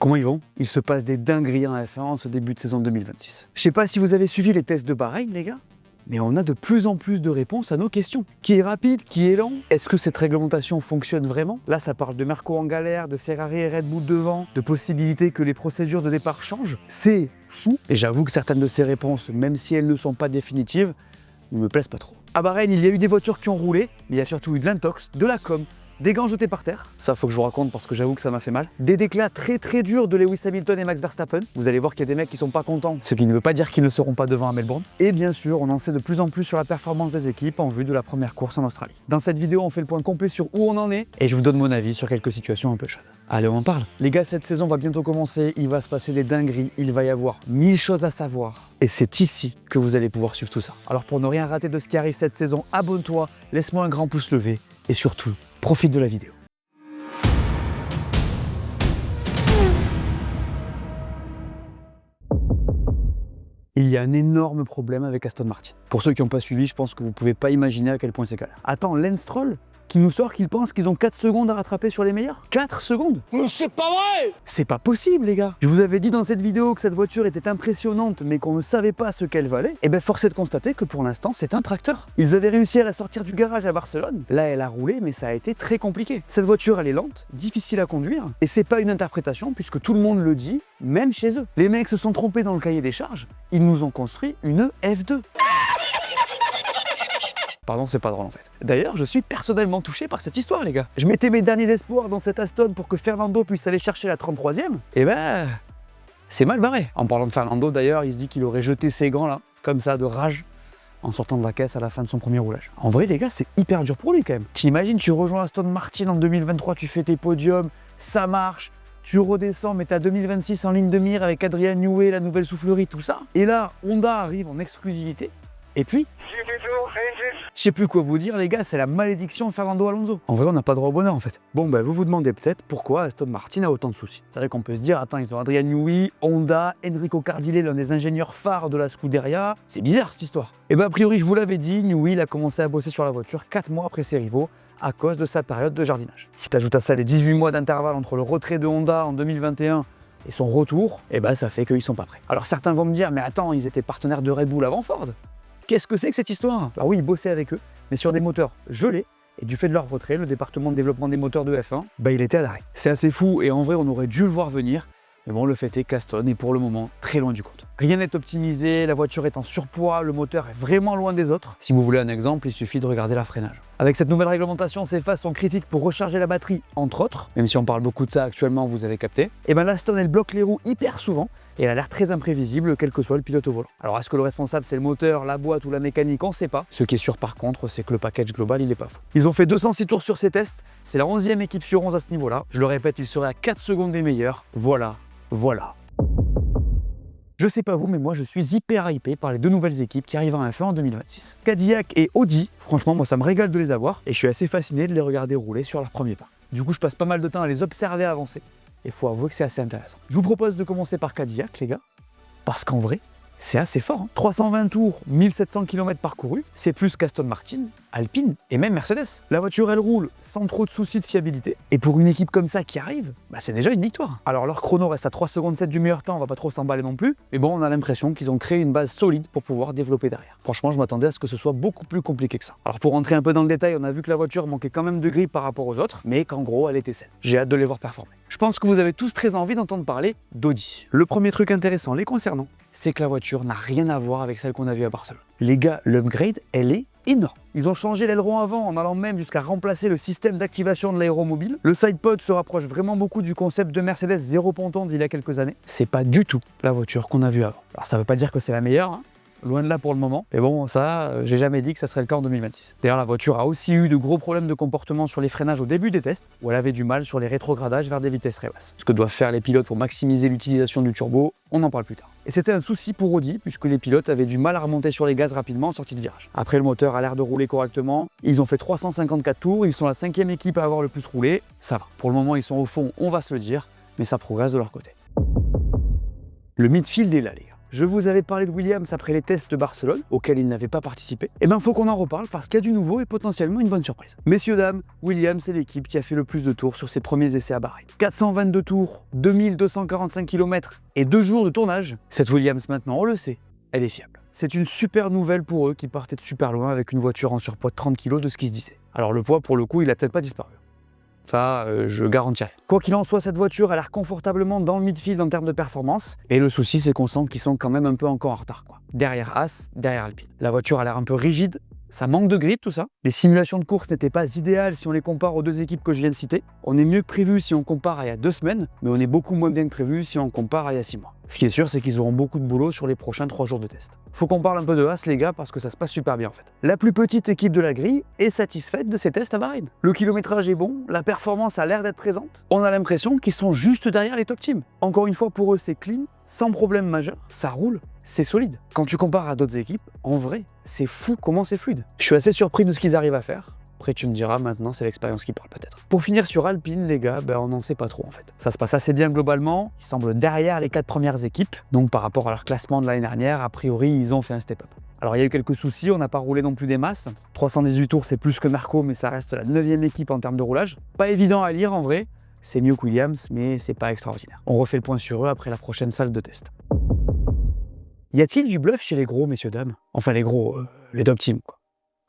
Comment ils vont? Il se passe des dingueries en F1 en ce début de saison 2026. Je sais pas si vous avez suivi les tests de Bahreïn, les gars, mais on a de plus en plus de réponses à nos questions. Qui est rapide? Qui est lent? Est-ce que cette réglementation fonctionne vraiment? Là, ça parle de Merco en galère, de Ferrari et Red Bull devant, de possibilités que les procédures de départ changent. C'est fou. Et j'avoue que certaines de ces réponses, même si elles ne sont pas définitives, ne me plaisent pas trop. À Bahreïn, il y a eu des voitures qui ont roulé, mais il y a surtout eu de l'intox, de la com, des gants jetés par terre. Ça, faut que je vous raconte parce que j'avoue que ça m'a fait mal. Des déclats très durs de Lewis Hamilton et Max Verstappen. Vous allez voir qu'il y a des mecs qui sont pas contents, ce qui ne veut pas dire qu'ils ne seront pas devant à Melbourne. Et bien sûr, on en sait de plus en plus sur la performance des équipes en vue de la première course en Australie. Dans cette vidéo, on fait le point complet sur où on en est et je vous donne mon avis sur quelques situations un peu chaudes. Allez, on en parle. Les gars, cette saison va bientôt commencer, il va se passer des dingueries, il va y avoir 1000 choses à savoir. Et c'est ici que vous allez pouvoir suivre tout ça. Alors pour ne rien rater de ce qui arrive cette saison, abonne-toi, laisse-moi un grand pouce levé et surtout, profite de la vidéo. Il y a un énorme problème avec Aston Martin. Pour ceux qui n'ont pas suivi, je pense que vous ne pouvez pas imaginer à quel point c'est galère. Attends, Lance Stroll qui nous sort qu'ils pensent qu'ils ont 4 secondes à rattraper sur les meilleurs? 4 secondes? Mais c'est pas vrai! C'est pas possible, les gars! Je vous avais dit dans cette vidéo que cette voiture était impressionnante, mais qu'on ne savait pas ce qu'elle valait. Et bien, force est de constater que pour l'instant, c'est un tracteur. Ils avaient réussi à la sortir du garage à Barcelone. Là, elle a roulé, mais ça a été très compliqué. Cette voiture, elle est lente, difficile à conduire, et c'est pas une interprétation, puisque tout le monde le dit, même chez eux. Les mecs se sont trompés dans le cahier des charges. Ils nous ont construit une F2. Pardon, c'est pas drôle en fait. D'ailleurs, je suis personnellement touché par cette histoire, les gars. Je mettais mes derniers espoirs dans cette Aston pour que Fernando puisse aller chercher la 33e. Et ben, c'est mal barré. En parlant de Fernando, d'ailleurs, il se dit qu'il aurait jeté ses gants là, comme ça, de rage, en sortant de la caisse à la fin de son premier roulage. En vrai, les gars, c'est hyper dur pour lui quand même. T'imagines, tu rejoins Aston Martin en 2023, tu fais tes podiums, ça marche. Tu redescends, mais t'as 2026 en ligne de mire avec Adrian Newey, la nouvelle soufflerie, tout ça. Et là, Honda arrive en exclusivité. Et puis, je sais plus quoi vous dire, les gars, c'est la malédiction Fernando Alonso. En vrai, on n'a pas droit au bonheur, en fait. Bon, bah, vous vous demandez peut-être pourquoi Aston Martin a autant de soucis. C'est vrai qu'on peut se dire, attends, ils ont Adrian Newey, Honda, Enrico Cardile, l'un des ingénieurs phares de la Scuderia. C'est bizarre, cette histoire. Et bah, a priori, je vous l'avais dit, Newey, il a commencé à bosser sur la voiture 4 mois après ses rivaux, à cause de sa période de jardinage. Si tu ajoutes à ça les 18 mois d'intervalle entre le retrait de Honda en 2021 et son retour, et bah, ça fait qu'ils sont pas prêts. Alors, certains vont me dire, mais attends, ils étaient partenaires de Red Bull avant Ford. Qu'est-ce que c'est que cette histoire? Alors oui, ils bossaient avec eux, mais sur des moteurs gelés, et du fait de leur retrait, le département de développement des moteurs de F1, bah il était à l'arrêt. C'est assez fou, et en vrai, on aurait dû le voir venir, mais bon, le fait est qu'Aston est pour le moment très loin du compte. Rien n'est optimisé, la voiture est en surpoids, le moteur est vraiment loin des autres. Si vous voulez un exemple, il suffit de regarder la freinage. Avec cette nouvelle réglementation, ces phases sont critiques pour recharger la batterie, entre autres, même si on parle beaucoup de ça actuellement, vous avez capté. Et ben l'Aston, elle bloque les roues hyper souvent, et elle a l'air très imprévisible, quel que soit le pilote au volant. Alors est-ce que le responsable c'est le moteur, la boîte ou la mécanique? On ne sait pas. Ce qui est sûr par contre, c'est que le package global, il est pas fou. Ils ont fait 206 tours sur ces tests, c'est la 11e équipe sur 11 à ce niveau-là. Je le répète, ils seraient à 4 secondes des meilleurs. Voilà. Je sais pas vous, mais moi je suis hyper hypé par les deux nouvelles équipes qui arrivent en F1 en 2026. Cadillac et Audi, franchement moi ça me régale de les avoir et je suis assez fasciné de les regarder rouler sur leur premier pas. Du coup je passe pas mal de temps à les observer avancer et faut avouer que c'est assez intéressant. Je vous propose de commencer par Cadillac les gars, parce qu'en vrai c'est assez fort. 320 tours, 1700 km parcourus, c'est plus qu'Aston Martin, Alpine et même Mercedes. La voiture elle roule sans trop de soucis de fiabilité et pour une équipe comme ça qui arrive, bah, c'est déjà une victoire. Alors leur chrono reste à 3 secondes 7 du meilleur temps, on va pas trop s'emballer non plus, mais bon on a l'impression qu'ils ont créé une base solide pour pouvoir développer derrière. Franchement je m'attendais à ce que ce soit beaucoup plus compliqué que ça. Alors pour rentrer un peu dans le détail, on a vu que la voiture manquait quand même de grip par rapport aux autres, mais qu'en gros elle était saine. J'ai hâte de les voir performer. Je pense que vous avez tous très envie d'entendre parler d'Audi. Le premier truc intéressant les concernant, c'est que la voiture n'a rien à voir avec celle qu'on a vue à Barcelone. Les gars, l'upgrade, elle est énorme. Ils ont changé l'aileron avant en allant même jusqu'à remplacer le système d'activation de l'aéromobile. Le sidepod se rapproche vraiment beaucoup du concept de Mercedes zéro ponton d'il y a quelques années. C'est pas du tout la voiture qu'on a vue avant. Alors ça veut pas dire que c'est la meilleure, hein. Loin de là pour le moment. Mais bon, ça, j'ai jamais dit que ça serait le cas en 2026. D'ailleurs, la voiture a aussi eu de gros problèmes de comportement sur les freinages au début des tests, où elle avait du mal sur les rétrogradages vers des vitesses très basses. Ce que doivent faire les pilotes pour maximiser l'utilisation du turbo, on en parle plus tard. Et c'était un souci pour Audi, puisque les pilotes avaient du mal à remonter sur les gaz rapidement en sortie de virage. Après, le moteur a l'air de rouler correctement. Ils ont fait 354 tours, ils sont la 5e équipe à avoir le plus roulé. Ça va. Pour le moment, ils sont au fond, on va se le dire, mais ça progresse de leur côté. Le midfield est là, les gars. Je vous avais parlé de Williams après les tests de Barcelone, auxquels il n'avait pas participé. Et ben faut qu'on en reparle parce qu'il y a du nouveau et potentiellement une bonne surprise. Messieurs, dames, Williams est l'équipe qui a fait le plus de tours sur ses premiers essais à Bahreïn. 422 tours, 2245 km et 2 jours de tournage. Cette Williams maintenant, on le sait, elle est fiable. C'est une super nouvelle pour eux qui partaient de super loin avec une voiture en surpoids de 30 kg de ce qui se disait. Alors le poids, pour le coup, il a peut-être pas disparu. Ça, je garantirais. Quoi qu'il en soit, cette voiture a l'air confortablement dans le midfield en termes de performance. Et le souci, c'est qu'on sent qu'ils sont quand même un peu encore en retard, quoi. Derrière Haas, derrière Alpine. La voiture a l'air un peu rigide. Ça manque de grip, tout ça. Les simulations de course n'étaient pas idéales si on les compare aux deux équipes que je viens de citer. On est mieux que prévu si on compare à il y a 2 semaines, mais on est beaucoup moins bien que prévu si on compare à il y a 6 mois. Ce qui est sûr, c'est qu'ils auront beaucoup de boulot sur les prochains 3 jours de test. Faut qu'on parle un peu de Haas, les gars, parce que ça se passe super bien en fait. La plus petite équipe de la grille est satisfaite de ses tests à Bahreïn. Le kilométrage est bon, la performance a l'air d'être présente. On a l'impression qu'ils sont juste derrière les top teams. Encore une fois, pour eux, c'est clean, sans problème majeur, ça roule. C'est solide. Quand tu compares à d'autres équipes, en vrai, c'est fou comment c'est fluide. Je suis assez surpris de ce qu'ils arrivent à faire. Après, tu me diras, maintenant, c'est l'expérience qui parle peut-être. Pour finir sur Alpine, les gars, on n'en sait pas trop en fait. Ça se passe assez bien globalement. Ils semblent derrière les 4 premières équipes. Donc, par rapport à leur classement de l'année dernière, a priori, ils ont fait un step-up. Alors, il y a eu quelques soucis, on n'a pas roulé non plus des masses. 318 tours, c'est plus que Marco, mais ça reste la 9e équipe en termes de roulage. Pas évident à lire en vrai. C'est mieux que Williams, mais c'est pas extraordinaire. On refait le point sur eux après la prochaine salle de test. Y a-t-il du bluff chez les gros, messieurs, dames? Enfin, les gros, les top teams, quoi.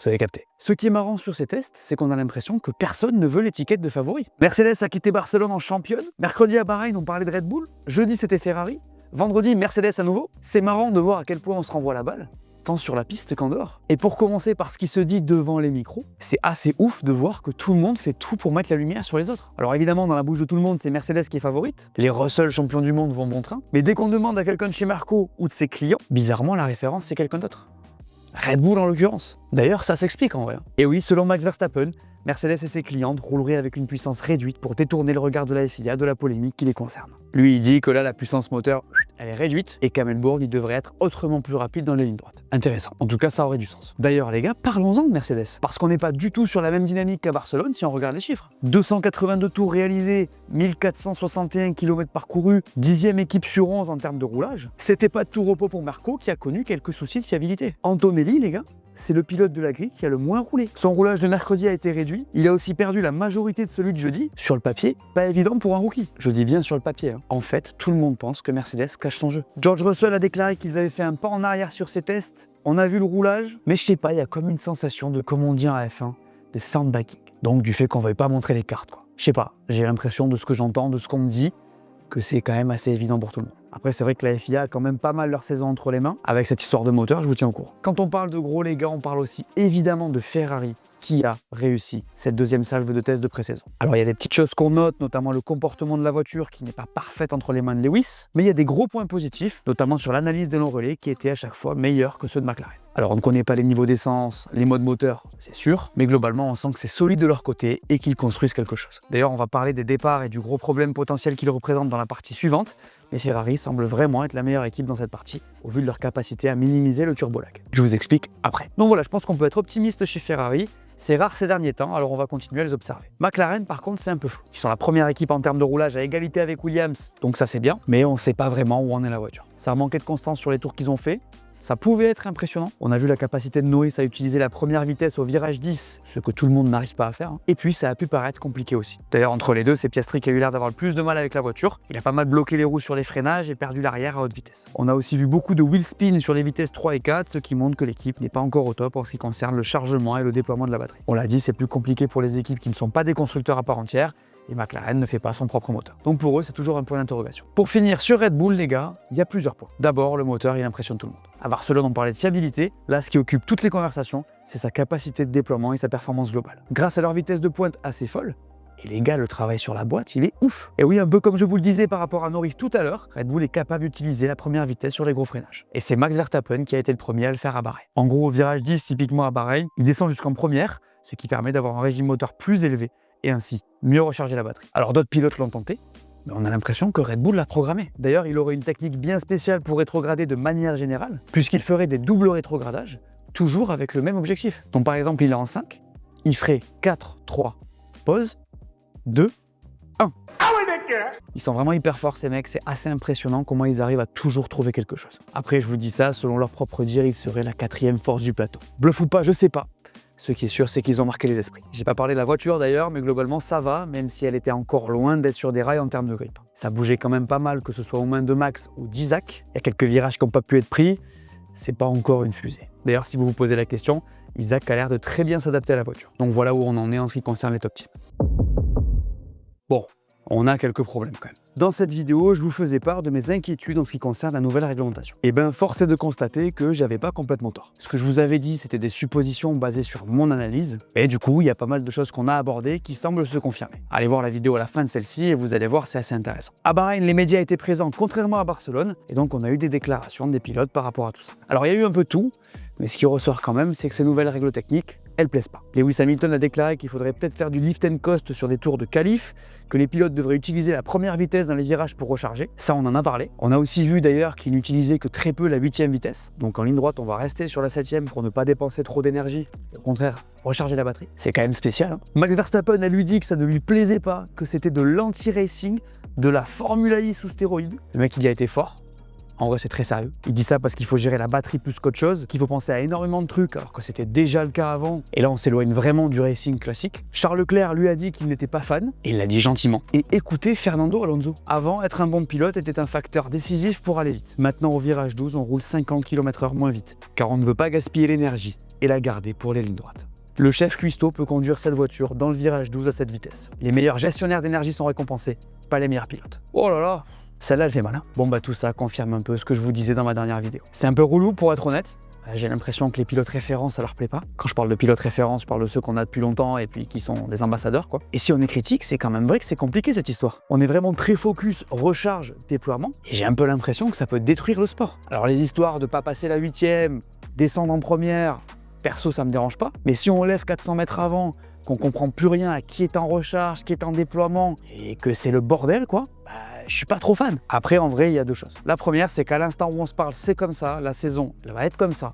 Vous avez capté. Ce qui est marrant sur ces tests, c'est qu'on a l'impression que personne ne veut l'étiquette de favori. Mercedes a quitté Barcelone en championne. Mercredi à Bahreïn, on parlait de Red Bull. Jeudi, c'était Ferrari. Vendredi, Mercedes à nouveau. C'est marrant de voir à quel point on se renvoie la balle, tant sur la piste qu'en dehors. Et pour commencer par ce qui se dit devant les micros, c'est assez ouf de voir que tout le monde fait tout pour mettre la lumière sur les autres. Alors évidemment, dans la bouche de tout le monde, c'est Mercedes qui est favorite. Les Russell champions du monde vont bon train. Mais dès qu'on demande à quelqu'un de chez Marco ou de ses clients, bizarrement, la référence, c'est quelqu'un d'autre. Red Bull en l'occurrence. D'ailleurs, ça s'explique en vrai. Et oui, selon Max Verstappen, Mercedes et ses clientes rouleraient avec une puissance réduite pour détourner le regard de la FIA de la polémique qui les concerne. Lui, il dit que là, la puissance moteur, elle est réduite et qu'Hamilton, il devrait être autrement plus rapide dans les lignes droites. Intéressant. En tout cas, ça aurait du sens. D'ailleurs, les gars, parlons-en de Mercedes. Parce qu'on n'est pas du tout sur la même dynamique qu'à Barcelone si on regarde les chiffres. 282 tours réalisés, 1461 km parcourus, 10e équipe sur 11 en termes de roulage. C'était pas de tout repos pour Marco qui a connu quelques soucis de fiabilité. Antonelli, les gars, c'est le pilote de la grille qui a le moins roulé. Son roulage de mercredi a été réduit. Il a aussi perdu la majorité de celui de jeudi. Sur le papier, pas évident pour un rookie. Je dis bien sur le papier. En fait, tout le monde pense que Mercedes cache son jeu. George Russell a déclaré qu'ils avaient fait un pas en arrière sur ses tests. On a vu le roulage, mais je sais pas, il y a comme une sensation de, comme on dit en F1, de sandbagging. Donc du fait qu'on ne veuille pas montrer les cartes, quoi. Je sais pas, j'ai l'impression de ce que j'entends, de ce qu'on me dit, que c'est quand même assez évident pour tout le monde. Après, c'est vrai que la FIA a quand même pas mal leur saison entre les mains. Avec cette histoire de moteur, je vous tiens au courant. Quand on parle de gros, les gars, on parle aussi évidemment de Ferrari, qui a réussi cette deuxième salve de test de pré-saison. Alors, il y a des petites choses qu'on note, notamment le comportement de la voiture qui n'est pas parfaite entre les mains de Lewis, mais il y a des gros points positifs, notamment sur l'analyse des longs relais qui étaient à chaque fois meilleurs que ceux de McLaren. Alors, on ne connaît pas les niveaux d'essence, les modes moteur, c'est sûr, mais globalement, on sent que c'est solide de leur côté et qu'ils construisent quelque chose. D'ailleurs, on va parler des départs et du gros problème potentiel qu'ils représentent dans la partie suivante, mais Ferrari semble vraiment être la meilleure équipe dans cette partie, au vu de leur capacité à minimiser le turbo-lag. Je vous explique après. Donc voilà, je pense qu'on peut être optimiste chez Ferrari. C'est rare ces derniers temps, alors on va continuer à les observer. McLaren, par contre, c'est un peu flou. Ils sont la première équipe en termes de roulage à égalité avec Williams, donc ça c'est bien, mais on ne sait pas vraiment où en est la voiture. Ça a manqué de constance sur les tours qu'ils ont fait. Ça pouvait être impressionnant. On a vu la capacité de Norris à utiliser la première vitesse au virage 10, ce que tout le monde n'arrive pas à faire. Et puis ça a pu paraître compliqué aussi. D'ailleurs, entre les deux, c'est Piastri qui a eu l'air d'avoir le plus de mal avec la voiture. Il a pas mal bloqué les roues sur les freinages et perdu l'arrière à haute vitesse. On a aussi vu beaucoup de wheel spin sur les vitesses 3 et 4, ce qui montre que l'équipe n'est pas encore au top en ce qui concerne le chargement et le déploiement de la batterie. On l'a dit, c'est plus compliqué pour les équipes qui ne sont pas des constructeurs à part entière. Et McLaren ne fait pas son propre moteur. Donc pour eux, c'est toujours un point d'interrogation. Pour finir sur Red Bull, les gars, il y a plusieurs points. D'abord, le moteur, il impressionne tout le monde. À Barcelone, on parlait de fiabilité. Là, ce qui occupe toutes les conversations, c'est sa capacité de déploiement et sa performance globale. Grâce à leur vitesse de pointe assez folle, et les gars, le travail sur la boîte, il est ouf. Et oui, un peu comme je vous le disais par rapport à Norris tout à l'heure, Red Bull est capable d'utiliser la première vitesse sur les gros freinages. Et c'est Max Verstappen qui a été le premier à le faire à Bahreïn. En gros, au virage 10, typiquement à Bahreïn, il descend jusqu'en première, ce qui permet d'avoir un régime moteur plus élevé et ainsi mieux recharger la batterie. Alors d'autres pilotes l'ont tenté, mais on a l'impression que Red Bull l'a programmé. D'ailleurs, il aurait une technique bien spéciale pour rétrograder de manière générale, puisqu'il ferait des doubles rétrogradages, toujours avec le même objectif. Donc par exemple, il est en 5, il ferait 4, 3, pause, 2, 1. Ah ouais mec, Ils sont vraiment hyper forts ces mecs, c'est assez impressionnant comment ils arrivent à toujours trouver quelque chose. Après je vous dis ça, selon leur propre dire, ils seraient la 4e force du plateau. Bluff ou pas, je sais pas. Ce qui est sûr, c'est qu'ils ont marqué les esprits. J'ai pas parlé de la voiture d'ailleurs, mais globalement ça va, même si elle était encore loin d'être sur des rails en termes de grip. Ça bougeait quand même pas mal, que ce soit aux mains de Max ou d'Isaac. Il y a quelques virages qui n'ont pas pu être pris, c'est pas encore une fusée. D'ailleurs, si vous vous posez la question, Isaac a l'air de très bien s'adapter à la voiture. Donc voilà où on en est en ce qui concerne les top teams. Bon, on a quelques problèmes quand même. Dans cette vidéo, je vous faisais part de mes inquiétudes en ce qui concerne la nouvelle réglementation. Et bien, force est de constater que j'avais pas complètement tort. Ce que je vous avais dit, c'était des suppositions basées sur mon analyse. Et du coup, il y a pas mal de choses qu'on a abordées qui semblent se confirmer. Allez voir la vidéo à la fin de celle-ci et vous allez voir, c'est assez intéressant. À Bahreïn, les médias étaient présents contrairement à Barcelone. Et donc, on a eu des déclarations des pilotes par rapport à tout ça. Alors, il y a eu un peu tout. Mais ce qui ressort quand même, c'est que ces nouvelles règles techniques, elles plaisent pas. Lewis Hamilton a déclaré qu'il faudrait peut-être faire du lift and coast sur des tours de qualif, que les pilotes devraient utiliser la première vitesse dans les virages pour recharger. Ça, on en a parlé. On a aussi vu d'ailleurs qu'il n'utilisait que très peu la 8e vitesse. Donc en ligne droite, on va rester sur la 7e pour ne pas dépenser trop d'énergie. Au contraire, recharger la batterie. C'est quand même spécial, hein. Max Verstappen a lui dit que ça ne lui plaisait pas, que c'était de l'anti-racing, de la Formula E sous stéroïdes. Le mec, il y a été fort. En vrai, c'est très sérieux. Il dit ça parce qu'il faut gérer la batterie plus qu'autre chose, qu'il faut penser à énormément de trucs, alors que c'était déjà le cas avant. Et là, on s'éloigne vraiment du racing classique. Charles Leclerc lui a dit qu'il n'était pas fan, et il l'a dit gentiment. Et écoutez Fernando Alonso. Avant, être un bon pilote était un facteur décisif pour aller vite. Maintenant, au virage 12, on roule 50 km/h moins vite, car on ne veut pas gaspiller l'énergie et la garder pour les lignes droites. Le chef cuistot peut conduire cette voiture dans le virage 12 à cette vitesse. Les meilleurs gestionnaires d'énergie sont récompensés, pas les meilleurs pilotes. Oh là là! Celle-là, elle fait mal, hein. Bon bah tout ça confirme un peu ce que je vous disais dans ma dernière vidéo. C'est un peu relou pour être honnête. J'ai l'impression que les pilotes référents, ça leur plaît pas. Quand je parle de pilotes référents, je parle de ceux qu'on a depuis longtemps et puis qui sont des ambassadeurs, quoi. Et si on est critique, c'est quand même vrai que c'est compliqué cette histoire. On est vraiment très focus, recharge, déploiement, et j'ai un peu l'impression que ça peut détruire le sport. Alors les histoires de pas passer la 8e, descendre en première, perso ça me dérange pas. Mais si on lève 400 mètres avant, qu'on comprend plus rien à qui est en recharge, qui est en déploiement, et que c'est le bordel, quoi, je suis pas trop fan. Après, en vrai, il y a deux choses. La première, c'est qu'à l'instant où on se parle, c'est comme ça, la saison, elle va être comme ça.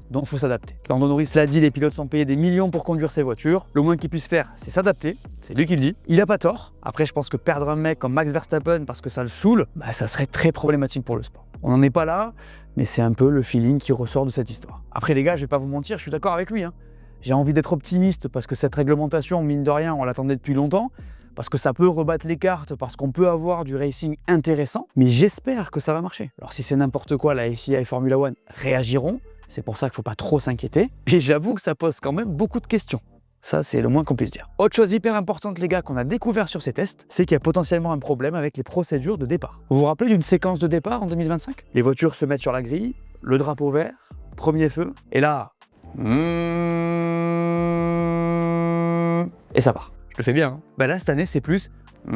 Donc, il faut s'adapter. Lando Norris l'a dit, les pilotes sont payés des millions pour conduire ces voitures. Le moins qu'ils puissent faire, c'est s'adapter. C'est lui qui le dit. Il a pas tort. Après, je pense que perdre un mec comme Max Verstappen parce que ça le saoule, ça serait très problématique pour le sport. On n'en est pas là, mais c'est un peu le feeling qui ressort de cette histoire. Après, les gars, je vais pas vous mentir, je suis d'accord avec lui, hein. J'ai envie d'être optimiste parce que cette réglementation, mine de rien, on l'attendait depuis longtemps. Parce que ça peut rebattre les cartes, parce qu'on peut avoir du racing intéressant, mais j'espère que ça va marcher. Alors si c'est n'importe quoi, la FIA et Formula One réagiront, c'est pour ça qu'il ne faut pas trop s'inquiéter, et j'avoue que ça pose quand même beaucoup de questions. Ça, c'est le moins qu'on puisse dire. Autre chose hyper importante, les gars, qu'on a découvert sur ces tests, c'est qu'il y a potentiellement un problème avec les procédures de départ. Vous vous rappelez d'une séquence de départ en 2025 ? Les voitures se mettent sur la grille, le drapeau vert, premier feu, et là... Et ça part. Je le fais bien, hein. Bah là, cette année, c'est plus... Je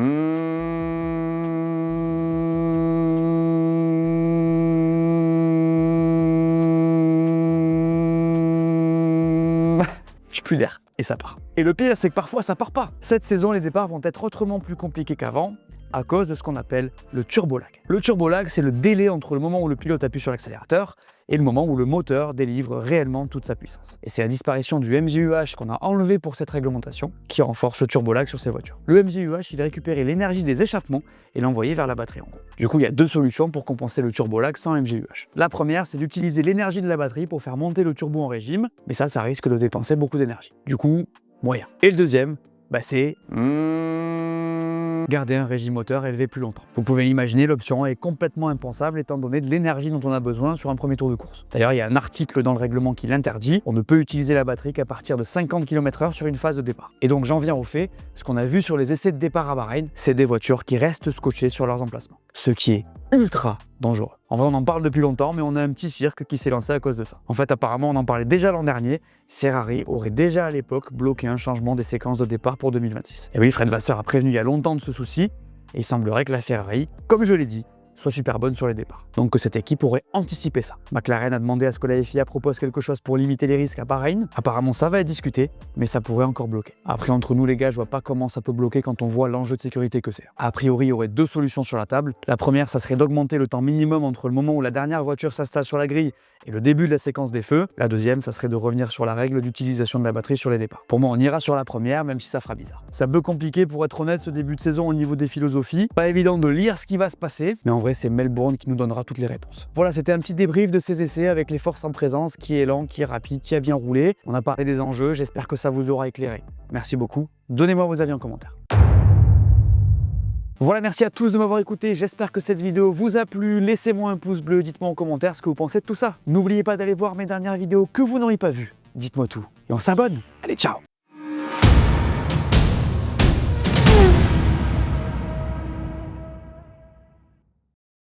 suis plus d'air. Et ça part. Et le pire, c'est que parfois, ça part pas. Cette saison, les départs vont être autrement plus compliqués qu'avant, à cause de ce qu'on appelle le turbo-lag. Le turbo-lag, c'est le délai entre le moment où le pilote appuie sur l'accélérateur et le moment où le moteur délivre réellement toute sa puissance. Et c'est la disparition du MGUH qu'on a enlevé pour cette réglementation qui renforce le turbo-lag sur ces voitures. Le MGUH, il va récupérer l'énergie des échappements et l'envoyer vers la batterie en gros. Du coup, il y a deux solutions pour compenser le turbo-lag sans MGUH. La première, c'est d'utiliser l'énergie de la batterie pour faire monter le turbo en régime, mais ça risque de dépenser beaucoup d'énergie. Du coup, moyen. Et le deuxième, c'est garder un régime moteur élevé plus longtemps. Vous pouvez l'imaginer, l'option est complètement impensable étant donné de l'énergie dont on a besoin sur un premier tour de course. D'ailleurs, il y a un article dans le règlement qui l'interdit. On ne peut utiliser la batterie qu'à partir de 50 km/h sur une phase de départ. Et donc j'en viens au fait, ce qu'on a vu sur les essais de départ à Bahreïn, c'est des voitures qui restent scotchées sur leurs emplacements. Ce qui est ultra dangereux. En vrai, on en parle depuis longtemps, mais on a un petit cirque qui s'est lancé à cause de ça. En fait, apparemment, on en parlait déjà l'an dernier. Ferrari aurait déjà à l'époque bloqué un changement des séquences de départ pour 2026. Et oui, Fred Vasseur a prévenu il y a longtemps de ce souci, et il semblerait que la Ferrari, comme je l'ai dit, soit super bonne sur les départs. Donc que cette équipe aurait anticipé ça. McLaren a demandé à ce que la FIA propose quelque chose pour limiter les risques à Bahreïn. Apparemment ça va être discuté, mais ça pourrait encore bloquer. Après entre nous les gars, je vois pas comment ça peut bloquer quand on voit l'enjeu de sécurité que c'est. A priori, il y aurait deux solutions sur la table. La première, ça serait d'augmenter le temps minimum entre le moment où la dernière voiture s'installe sur la grille et le début de la séquence des feux. La deuxième, ça serait de revenir sur la règle d'utilisation de la batterie sur les départs. Pour moi, on ira sur la première, même si ça fera bizarre. Ça peut compliquer pour être honnête ce début de saison au niveau des philosophies. Pas évident de lire ce qui va se passer, mais en vrai, c'est Melbourne qui nous donnera toutes les réponses. Voilà, c'était un petit débrief de ces essais avec les forces en présence, qui est lent, qui est rapide, qui a bien roulé. On a parlé des enjeux, j'espère que ça vous aura éclairé. Merci beaucoup. Donnez-moi vos avis en commentaire. Voilà, merci à tous de m'avoir écouté, j'espère que cette vidéo vous a plu, laissez-moi un pouce bleu, dites-moi en commentaire ce que vous pensez de tout ça. N'oubliez pas d'aller voir mes dernières vidéos que vous n'auriez pas vues, dites-moi tout, et on s'abonne. Allez, ciao!